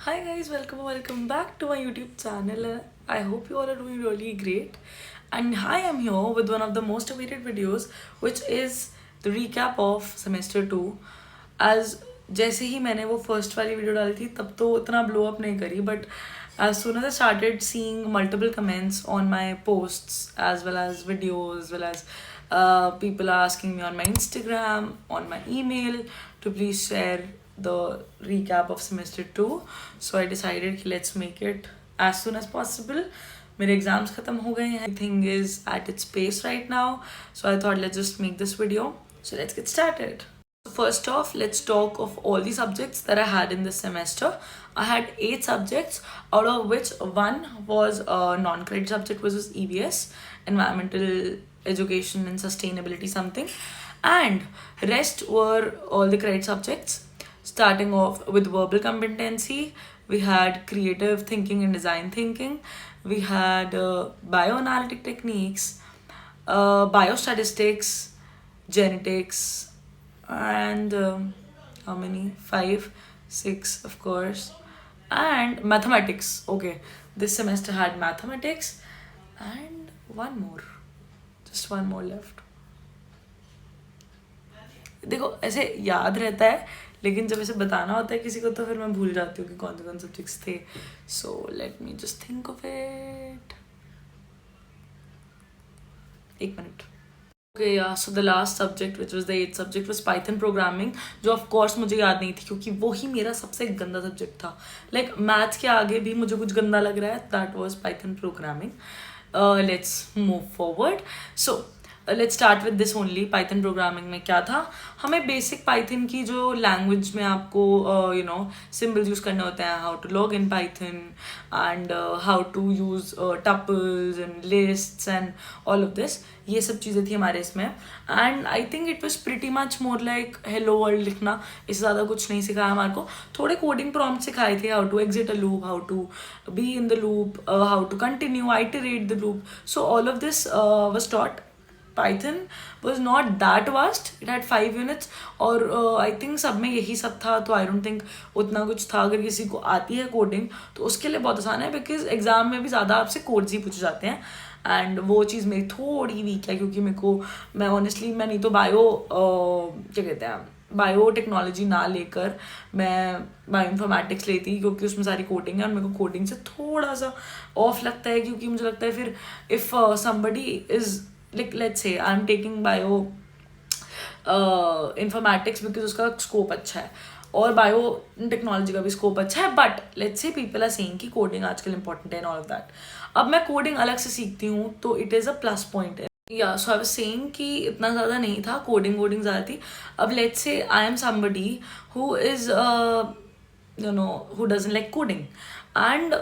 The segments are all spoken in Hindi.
Hi guys, welcome back to my YouTube channel. I hope you all are doing really great. And I am here with one of the most awaited videos, which is the recap of semester 2. As जैसे ही मैंने वो फर्स्ट वाली वीडियो डाली थी तब तो इतना ब्लो अप नहीं करी, but as soon as I started seeing multiple comments on my posts as well as videos, as well as people are asking me on my Instagram, on my email to please share the recap of semester 2. So I decided कि let's make it as soon as possible. मेरे एग्जाम्स खत्म हो गए हैं. Everything is at its pace right now. So I thought let's just make this video. So let's get started. First off, let's talk of all the subjects that I had in this semester. I had 8 subjects, out of which one was a non-credit subject, which was EVS, Environmental Education and Sustainability something, and rest were all the credit subjects. Starting off with verbal competency, we had creative thinking and design thinking, we had bioanalytic techniques, biostatistics, genetics, and how many? 5, 6, of course, and mathematics. Okay, this semester had mathematics and one more, just one more left. देखो ऐसे याद रहता है, लेकिन जब ऐसे बताना होता है किसी को तो फिर मैं भूल जाती हूँ कि कौन से सब्जेक्ट्स थे. So let me just think of it. एक minute. Okay, yeah, so the last subject, which was the 8th subject, was Python programming, जो of course मुझे याद नहीं थी क्योंकि वो ही मेरा सबसे गंदा सब्जेक्ट था. Like मैथ्स के आगे भी मुझे कुछ गंदा लग रहा है, that was Python programming. Let's move forward. So let's start with this only. Python programming में क्या था, हमें बेसिक पाइथन की जो लैंग्वेज में आपको सिम्बल्स यूज करने होते हैं, how to log in Python and how to use tuples and lists and all of this, ये सब चीज़ें थी हमारे इसमें. And I think it was pretty much more like hello world लिखना. इससे ज़्यादा कुछ नहीं सिखाया हमारे को. थोड़े कोडिंग प्रॉम्प्ट सिखाए थे, how to exit a loop, how to be in the loop, how to continue iterate the loop. So all of this was taught. Python was not that vast. It had 5 units और I think सब में यही सब था, तो I don't think उतना कुछ था. अगर किसी को आती है कोडिंग तो उसके लिए बहुत आसान है, बिकॉज एग्जाम में भी ज़्यादा आपसे कोड्स ही पूछे जाते हैं. एंड वो चीज़ मेरी थोड़ी वीक है क्योंकि मैं ऑनेस्टली मैं नहीं तो क्या कहते हैं बायो टेक्नोलॉजी ना लेकर मैं बायो इन्फॉर्मेटिक्स लेती क्योंकि उसमें सारी कोडिंग है और मेरे को कोडिंग से थोड़ा सा ऑफ लगता है, क्योंकि मुझे लगता है फिर if somebody is like let's say I'm taking bio informatics because उसका स्कोप अच्छा है और बायो टेक्नोलॉजी का भी स्कोप अच्छा है, but let's say people are saying कि कोडिंग आजकल इंपॉर्टेंट है एंड ऑल ऑफ दैट. अब मैं कोडिंग अलग से सीखती हूँ तो it is a plus point है. या सो आई वाज सेइंग कि इतना ज़्यादा नहीं था, कोडिंग ज़्यादा थी. अब let's say I am somebody who is who doesn't like coding, and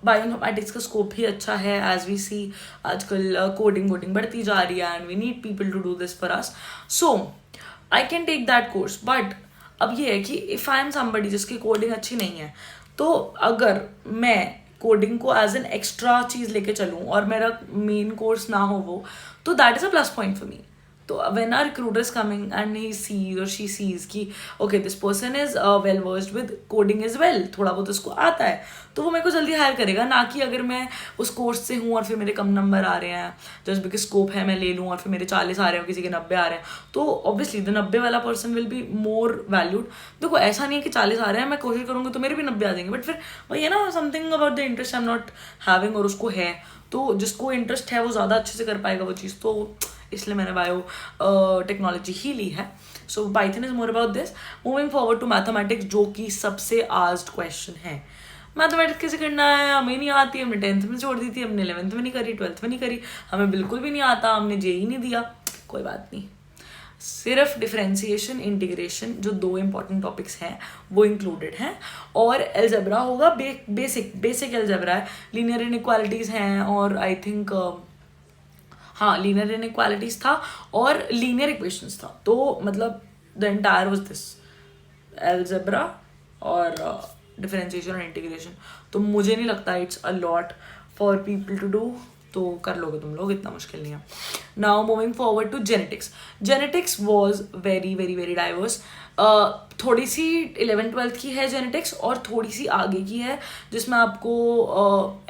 bioinformatics का स्कोप भी अच्छा है. एज वी सी आजकल कोडिंग बढ़ती जा रही है and we need people to do this for us. So I can take that course. But अब ये है कि इफ़ आई एम समबडी जिसकी कोडिंग अच्छी नहीं है, तो अगर मैं कोडिंग को एज एन एक्स्ट्रा चीज़ लेके चलूँ और मेरा मेन कोर्स ना हो वो, तो that is a plus point for me. तो when our recruiter is coming and he sees or she sees कि okay this person is well versed with coding as well, थोड़ा बहुत उसको आता है, तो वो मेरे को जल्दी हायर करेगा. ना कि अगर मैं उस कोर्स से हूँ और फिर मेरे कम नंबर आ रहे हैं जस्ट बिकॉज स्कोप है मैं ले लूँ और फिर मेरे 40 आ रहे हैं, किसी के 90 आ रहे हैं, तो ऑब्वियसली द 90 वाला person will be more valued. देखो ऐसा नहीं है कि 40 आ रहे हैं मैं कोशिश करूँगी तो मेरे भी 90 आ जाएंगे, बट फिर वही है ना, something about the interest I am not having, और उसको है तो जिसको इंटरेस्ट है वो ज़्यादा अच्छे से कर पाएगा वो चीज़, तो इसलिए मैंने बायो टेक्नोलॉजी ही ली है. So Python is more about this. Moving forward to mathematics, जो कि सबसे आस्क्ड क्वेश्चन है. मैथमेटिक्स कैसे करना है, हमें नहीं आती, हमने 10th में छोड़ दी थी, हमने 11th में नहीं करी, 12th में नहीं करी, हमें बिल्कुल भी नहीं आता, हमने जेई नहीं दिया. कोई बात नहीं, सिर्फ डिफरेंशिएशन इंटीग्रेशन जो 2 इंपॉर्टेंट टॉपिक्स हैं वो इंक्लूडेड हैं, और एल्जेब्रा होगा. बेसिक एल्जेब्रा है, लीनियर इनइक्वालिटीज़ हैं, और आई थिंक हाँ लीनियर इनइक्वालिटीज था और लीनियर इक्वेशंस था. तो मतलब the entire was this algebra और डिफरेंशिएशन और इंटीग्रेशन. तो मुझे नहीं लगता it's a lot for people to do. तो कर लोगे तुम लोग, इतना मुश्किल नहीं है. Now moving forward to genetics. Genetics was very very very diverse. थोड़ी सी 11th-12th की है जेनेटिक्स और थोड़ी सी आगे की है जिसमें आपको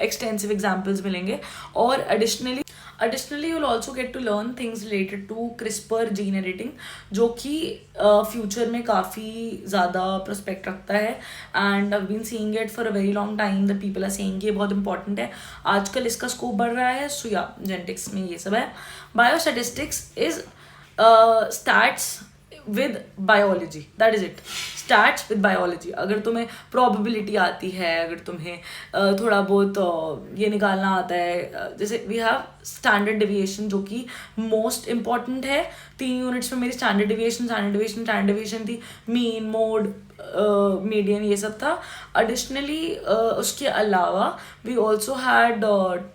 एक्सटेंसिव एग्जाम्पल्स मिलेंगे. और additionally you will also get to learn things related to CRISPR gene editing, जो कि फ्यूचर में काफ़ी ज़्यादा प्रोस्पेक्ट रखता है. And I been seeing it for a very long time that people are saying ये बहुत इंपॉर्टेंट है. आजकल इसका स्कोप बढ़ रहा है. सो या जेनेटिक्स में ये सब है. Biostatistics is stats with biology, that is it. Stats with biology. अगर तुम्हें probability आती है, अगर तुम्हें थोड़ा बहुत ये निकालना आता है, जैसे we have standard deviation जो कि most important है. 3 यूनिट्स में मेरी standard deviation थी, mean, mode, मीडियन, ये सब था. एडिशनली उसके अलावा we also had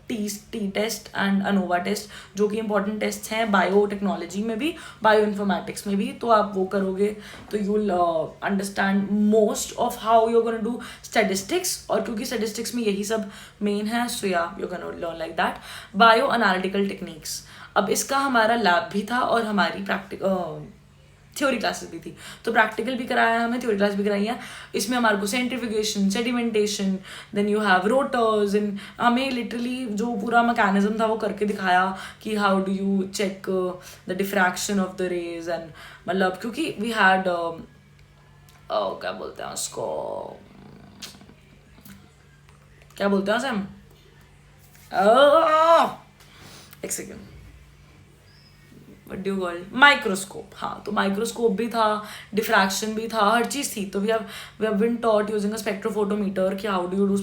T test and ANOVA test, जो कि इंपॉर्टेंट टेस्ट हैं बायोटेक्नोलॉजी में भी, बायो इन्फॉर्मेटिक्स में भी. तो आप वो करोगे तो you will understand most of how you gonna do statistics. और क्योंकि स्टैटिस्टिक्स में यही सब मेन है, सो या you gonna learn like that. Bio analytical techniques. अब इसका हमारा लैब भी था और हमारी थ्योरी क्लासेस भी थी. तो प्रैक्टिकल भी कराया हमें, थ्योरी क्लास भी कराई है. इसमें हमारे को centrifugation, sedimentation, then you have rotors, इन हमें लिटरली जो पूरा मैकेनिज्म था वो करके दिखाया कि how do you check the diffraction of the rays. And मतलब क्योंकि वी हैड क्या बोलते हैं उसको, क्या बोलते हैं उसे हम, एक सेकेंड, माइक्रोस्कोप. हाँ, तो माइक्रोस्कोप भी था, डिफ्रैक्शन भी था, हर चीज़ थी. तो we have been taught using a spectrophotometer कि how do you do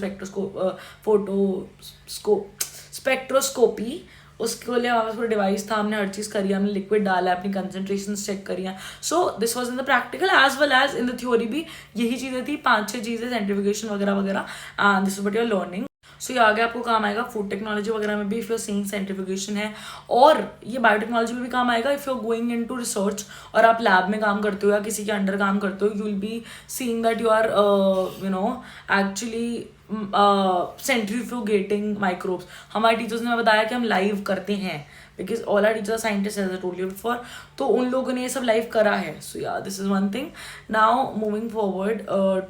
spectroscopy. उसके लिए हमारे पास डिवाइस था, हमने हर चीज़ करी, हमने लिक्विड डाला, अपनी कंसनट्रेशन चेक करी हैं. So this was in the practical as well as in the theory भी यही चीज़ें थी, 5-6 चीज़ें, सेंट्रीफ्यूगेशन वगैरह वगैरह. And this is what you are learning. सो ये आगे आपको काम आएगा फूड टेक्नोलॉजी वगैरह में भी, इफ़ यू सीइंग सेंट्रीफ्यूगेशन है. और ये बायोटेक्नोलॉजी में भी काम आएगा if you are going into research और आप लैब में काम करते हो या किसी के अंडर काम करते हो. You will be seeing that you are actually centrifuging microbes. हमारे टीचर्स ने बताया कि हम लाइव करते हैं, because all our teachers scientist as I told you before. तो उन लोगों ने ये सब लाइव करा है. सो या this is one thing. Now moving forward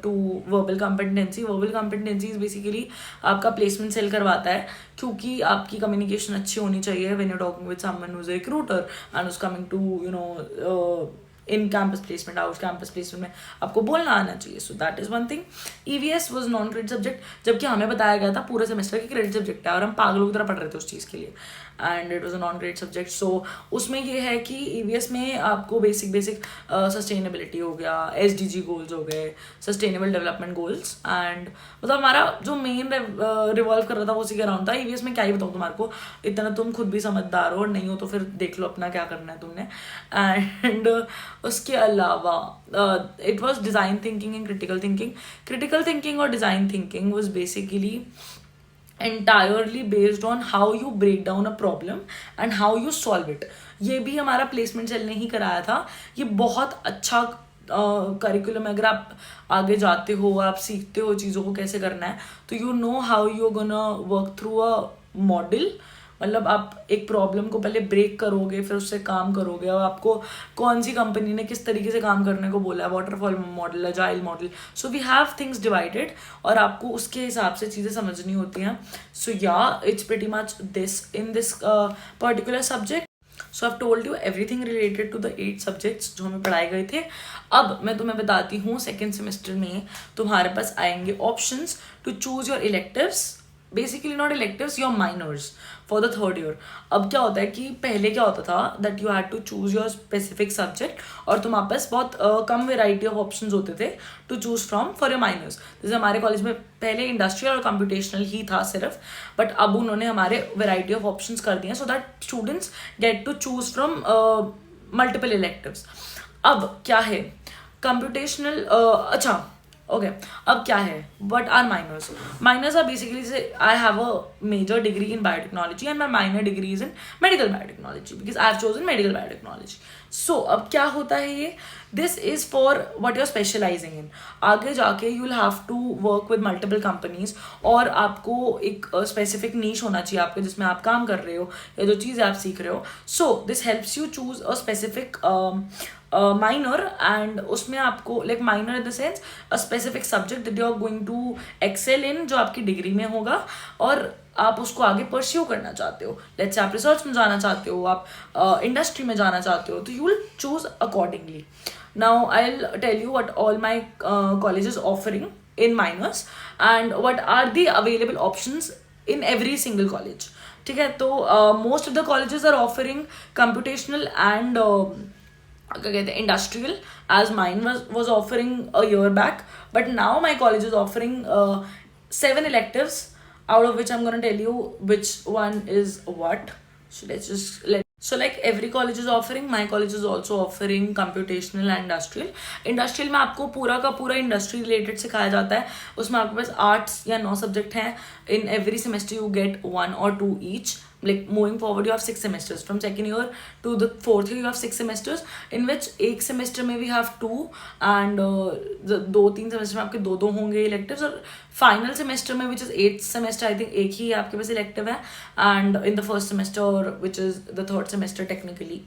to verbal competency. Verbal competency is basically आपका प्लेसमेंट सेल करवाता है, क्योंकि आपकी कम्युनिकेशन अच्छी होनी चाहिए when you talking with someone who is a recruiter and is coming to in campus placement, out campus placement में आपको बोलना आना चाहिए. So that is one thing. EVS was non credit subject, जबकि हमें बताया गया था पूरे सेमेस्टर की क्रेडिट सब्जेक्ट है और हम पागलों की तरह पढ़ रहे थे उस चीज़ के लिए. And it was a non credit subject. So उसमें ये है कि ईवीएस में आपको बेसिक सस्टेनेबिलिटी हो गया, SDG गोल्स हो गए, सस्टेनेबल डेवलपमेंट गोल्स. एंड मतलब हमारा जो मेन रिवॉल्व कर रहा था वो उसी के अराउंड था. ईवीएस में क्या ही बताऊँ तुम्हारे को, इतना तुम खुद भी समझदार हो, और नहीं हो तो फिर देख लो अपना क्या करना है तुमने. एंड उसके अलावा it was design thinking and critical thinking. Critical thinking और design thinking was basically entirely based on how you break down a problem and how you solve it. ये भी हमारा प्लेसमेंट सेल ने ही कराया था. ये बहुत अच्छा करिकुलम है. अगर आप आगे जाते हो, आप सीखते हो चीज़ों को कैसे करना है, तो you know how you gonna work through a model. मतलब आप एक प्रॉब्लम को पहले ब्रेक करोगे, फिर उससे काम करोगे. और आपको कौन सी कंपनी ने किस तरीके से काम करने को बोला है, waterfall model, agile model. So we have things divided और आपको उसके हिसाब से चीज़ें समझनी होती हैं. सो या it's pretty much this in this particular subject. So I have told you everything related to the 8 subjects जो हमें पढ़ाए गए थे. अब मैं तुम्हें बताती हूँ सेकेंड सेमेस्टर में तुम्हारे पास आएंगे options to choose your electives. Basically not electives, your minors for the third year. अब क्या होता है कि पहले क्या होता था that you had to choose your specific subject और तुम्हारे पास बहुत कम वेराइटी ऑफ ऑप्शंस होते थे to choose from for your minors. जैसे हमारे कॉलेज में पहले इंडस्ट्रियल और कंप्यूटेशनल ही था सिर्फ, बट अब उन्होंने हमारे वेराइटी ऑफ ऑप्शंस कर दिए so that students get to choose from multiple electives. अब क्या है कंप्यूटेशनल, अच्छा ओके अब क्या है what are minors. Minors are basically say I have a major degree in biotechnology and my minor degree is in medical biotechnology because I have chosen medical biotechnology. So अब क्या होता है ये, this is for what you are specialising in. आगे जाके you will have to work with multiple companies और आपको एक स्पेसिफिक नीश होना चाहिए आपके जिसमें आप काम कर रहे हो या जो चीज़ आप सीख रहे हो. So this helps you choose a specific minor and उसमें आपको like minor in the sense a specific subject that you are going to excel in जो आपकी डिग्री में होगा और आप उसको आगे परस्यू करना चाहते हो. लेट्स से आप रिसर्च में जाना चाहते हो, आप इंडस्ट्री में जाना चाहते हो, तो you will choose accordingly. Now I will tell you what all my colleges offering in minors and what are the available options in every single college. ठीक है, तो most of the colleges are offering computational and क्या कहते हैं industrial as mine was offering a year back, but now my college is offering 7 electives out of which I'm going to tell you which one is what. So let's just so like every college is offering, my college is also offering computational and industrial. Industrial में आपको पूरा का पूरा इंडस्ट्री रिलेटेड सिखाया जाता है. उसमें आपके पास 8 या 9 सब्जेक्ट हैं. In every semester you get 1 or 2 each. Like moving forward you have 6 semesters. From second year to the fourth year you have 6 semesters in which एक semester में we have 2 and 2-3 semester में आपके 2 होंगे electives और final semester में which is 8th semester I think एक ही आपके पास elective है and in the first semester which is the third semester technically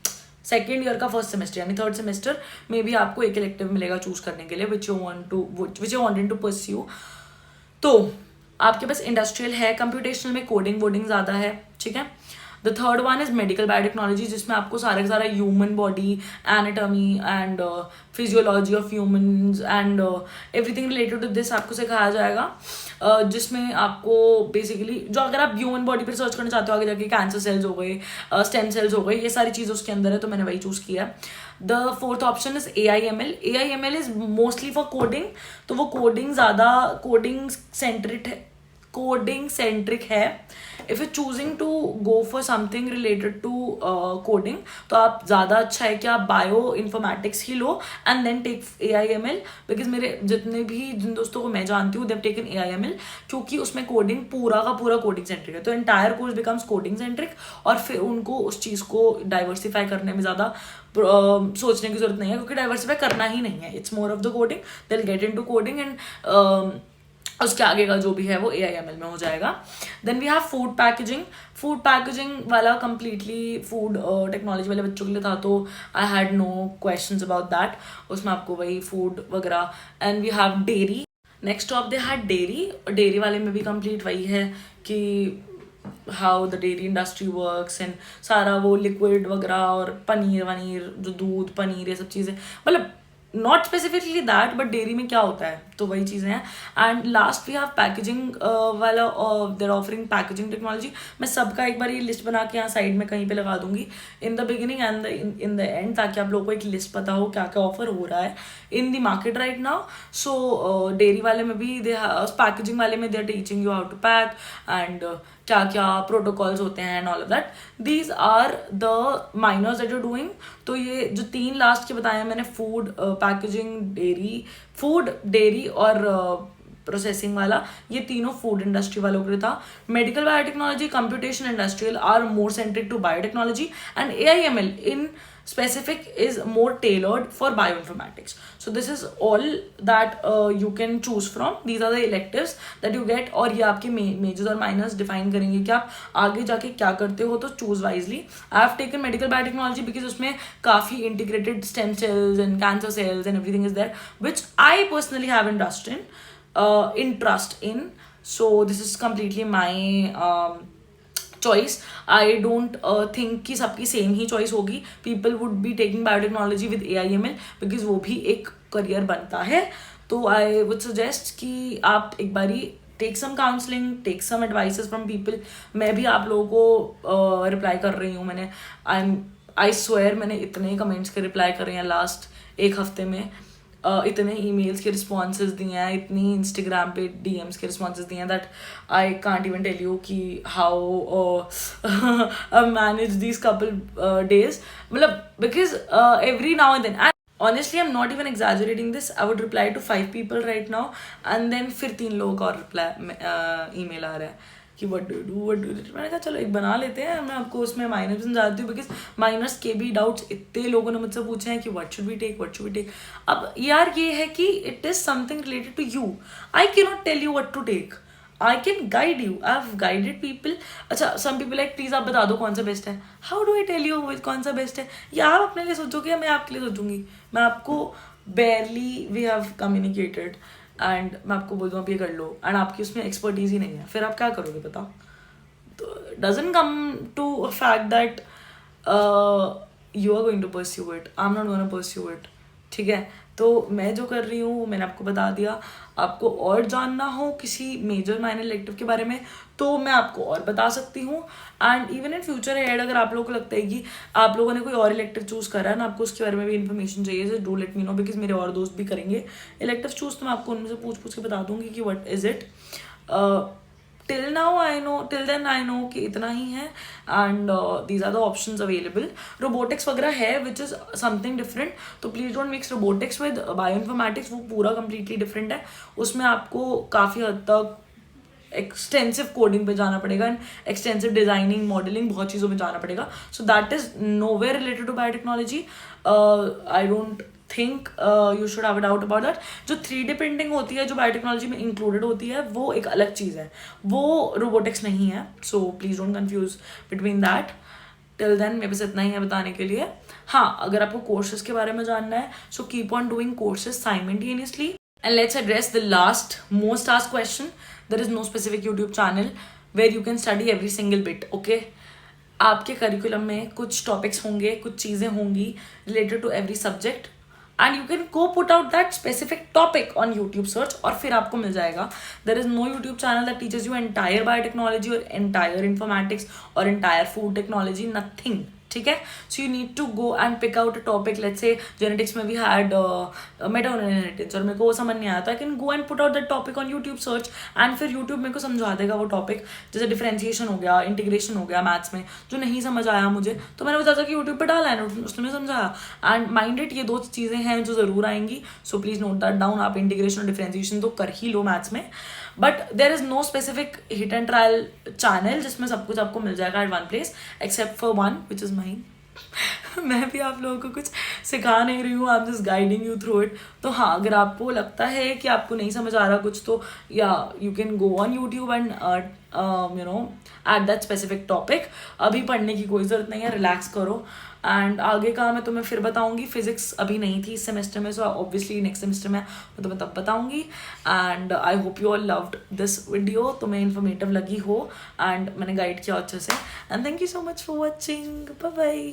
second year का फर्स्ट सेमेस्टर यानी थर्ड सेमेस्टर में भी आपको एक इलेक्टिव मिलेगा चूज करने के लिए which you wanted to pursue. तो आपके पास इंडस्ट्रियल है, कंप्यूटेशनल में कोडिंग वोडिंग ज़्यादा है. ठीक है, the third one is medical biotechnology जिसमें आपको सारा का सारा human body anatomy and physiology of humans and everything related to this आपको सिखाया जाएगा. जिसमें आपको बेसिकली जो अगर आप ह्यूमन बॉडी पर सर्च करना चाहते हो आगे जाके कैंसर सेल्स हो गए, स्टेम सेल्स हो गए, ये सारी चीज़ उसके अंदर है तो मैंने वही चूज़ किया है. The fourth option is AIML. AIML is mostly for coding, तो वो कोडिंग ज़्यादा कोडिंग सेंट्रिक है. If you choosing to go for something related to coding तो आप ज़्यादा अच्छा है कि आप बायो इन्फॉर्मेटिक्स ही लो and then take AIML because मेरे जिन दोस्तों को मैं जानती हूँ देव टेकन AIML क्योंकि उसमें कोडिंग पूरा का पूरा कोडिंग सेंट्रिक है. तो entire course becomes coding centric और फिर उनको उस चीज़ को डाइवर्सिफाई करने में ज़्यादा सोचने की जरूरत नहीं है क्योंकि डाइवर्सिफाई करना ही नहीं है. It's more of the coding, they will get into coding and उसके आगे का जो भी है वो AIML में हो जाएगा. Then we have food packaging. Food packaging वाला कम्प्लीटली फूड टेक्नोलॉजी वाले बच्चों के लिए था तो I had no questions about that. उसमें आपको वही फूड वगैरह. And we have dairy. Next of they had dairy. Dairy वाले में भी कंप्लीट वही है कि how the dairy industry works and सारा वो लिक्विड वगैरह और पनीर जो दूध पनीर ये सब चीज़ें मतलब not specifically that but dairy में क्या होता है तो वही चीज़ें हैं. And last we have packaging वाला देर ऑफरिंग पैकेजिंग टेक्नोलॉजी. मैं सबका एक बार ये लिस्ट बना के यहाँ साइड में कहीं पे लगा दूंगी in the beginning and in the end ताकि आप लोगों को एक लिस्ट पता हो क्या क्या ऑफर हो रहा है in the market right now. So dairy वाले में भी पैकेजिंग वाले में they are teaching you how to pack and क्या क्या प्रोटोकॉल्स होते हैं and all of that. These are the minors that you doing. तो ये जो 3 लास्ट के बताए मैंने फूड डेयरी और प्रोसेसिंग वाला ये तीनों फूड इंडस्ट्री वालों के लिए था. Medical biotechnology computation industrial are more centric to biotechnology and AIML in specific is more tailored for bioinformatics. So this is all that you can choose from. These are the electives that you get और ये आपके majors और minors define करेंगे कि आप आगे जाके क्या करते हो. तो choose wisely. I have taken medical biotechnology because उसमें काफ़ी integrated stem cells and cancer cells and everything is there which I personally have interest in. So this is completely my choice. I don't think कि सबकी सेम ही चॉइस होगी. People would be taking biotechnology with AIML because वो भी एक करियर बनता है. तो आई वुड सजेस्ट कि आप एक बारी take some counselling, take some advices from people. मैं भी आप लोगों को रिप्लाई कर रही हूँ. मैंने आई स्वेयर मैंने इतने कमेंट्स के रिप्लाई कर रही हैं लास्ट एक हफ्ते में. इतने ईमेल्स के रिस्पॉन्सेज दिए हैं, इतनी इंस्टाग्राम पे DMs के रिस्पॉन्सेज दिए हैं that I can't even tell you कि how manage this couple days. मतलब because every now and then honestly I am not even exaggerating this, I would reply to 5 people right now and then फिर 3 लोगों का और रिप्लाई ईमेल आ रहा है कि व्हाट डू यू डू। मैंने कहा चलो एक बना लेते हैं, मैं आपको उसमें माइनर्स में जाती हूँ बिकॉज माइनर्स के भी डाउट्स इतने लोगों ने मुझसे पूछे हैं कि व्हाट शुड वी टेक। अब यार ये है कि it is something related to you, I can not tell you what to take, I can guide you, I have guided people. अच्छा सम पीपल लाइक प्लीज आप बता दो कौन सा बेस्ट है, how do I tell you कौन सा बेस्ट है, या आप अपने लिए सोचोगे या मैं आपके लिए सोचूंगी, मैं आपको barely we have communicated and मैं आपको बोल दूँ आप ये कर लो एंड आपकी उसमें एक्सपर्टीज ही नहीं है, फिर आप क्या करोगे बताओ। तो doesn't come to a fact that you are going to pursue it, I am not going to pursue it, ठीक है। तो मैं जो कर रही हूँ मैंने आपको बता दिया, आपको और जानना हो किसी मेजर माइनर इलेक्टिव के बारे में तो मैं आपको और बता सकती हूँ। एंड इवन इन फ्यूचर एड अगर आप लोगों को लगता है कि आप लोगों ने कोई और इलेक्टिव चूज़ करा है ना, आपको उसके बारे में भी इन्फॉर्मेशन चाहिए, so do let me know because मेरे और दोस्त भी करेंगे इलेक्टिव चूज़, तो मैं आपको उनमें से पूछ के बता दूंगी कि what is it. Till then I know कि इतना ही है and these are the options available. Robotics वगैरह है विच इज़ समथिंग डिफरेंट, तो please don't mix robotics with bioinformatics, वो पूरा कम्प्लीटली डिफरेंट है। उसमें आपको काफ़ी हद तक एक्सटेंसिव कोडिंग पे जाना पड़ेगा एंड एक्सटेंसिव डिजाइनिंग मॉडलिंग बहुत चीज़ों में जाना पड़ेगा, so that is nowhere related to biotechnology. I don't think you should have a doubt about that. जो 3D प्रिंटिंग होती है जो बायोटेक्नोलॉजी में इंक्लूडेड होती है वो एक अलग चीज़ है, वो रोबोटिक्स नहीं है, so please don't confuse between that. Till then मेरे पास इतना ही है बताने के लिए। हाँ, अगर आपको कोर्सेज के बारे में जानना है so keep on doing courses simultaneously. And let's address the last most asked question. There is no specific YouTube channel where you can study every single bit, okay? आपके करिकुलम में कुछ टॉपिक्स होंगे, कुछ चीज़ें होंगी related to every subject and you can go put out that specific topic on YouTube search और फिर आपको मिल जाएगा। There is no YouTube channel that teaches you entire biotechnology or entire informatics or entire food technology, nothing. ठीक है, so you need to go and pick out a topic, let's say genetics में वी हैड मेटाइनहेरिटेंस और मेरे को वो समझ नहीं आया था, I can go and put out that topic on YouTube search and फिर यूट्यूब मेरे को समझा देगा वो टॉपिक। जैसे डिफरेंशिएशन हो गया, इंटीग्रेशन हो गया मैथ्स में, जो नहीं समझ आया मुझे तो मैंने बताया कि यूट्यूब पर डाला है, उसने समझाया एंड माइंडेड ये 2 चीज़ें हैं जो ज़रूर आएंगी, so please note that down. आप इंटीग्रेशन और डिफरेंशिएशन तो कर ही लो मैथ्स में, but there is no specific hit and trial channel जिसमें सब कुछ आपको मिल जाएगा at one place except for one which is mine. मैं भी आप लोगों को कुछ सिखा नहीं रही हूँ, I am just guiding you through it. तो हाँ, अगर आपको लगता है कि आपको नहीं समझ आ रहा कुछ तो या you can go on YouTube and you know at that specific topic. अभी पढ़ने की कोई ज़रूरत नहीं है, रिलैक्स करो एंड आगे का मैं तुम्हें फिर बताऊंगी। फिजिक्स अभी नहीं थी इस सेमेस्टर में, सो ऑब्वियसली नेक्स्ट सेमेस्टर में मैं तुम्हें तब बताऊंगी and I hope you all loved this video, तुम्हें इन्फॉर्मेटिव लगी हो एंड मैंने गाइड किया अच्छे से and thank you so much for watching, bye bye.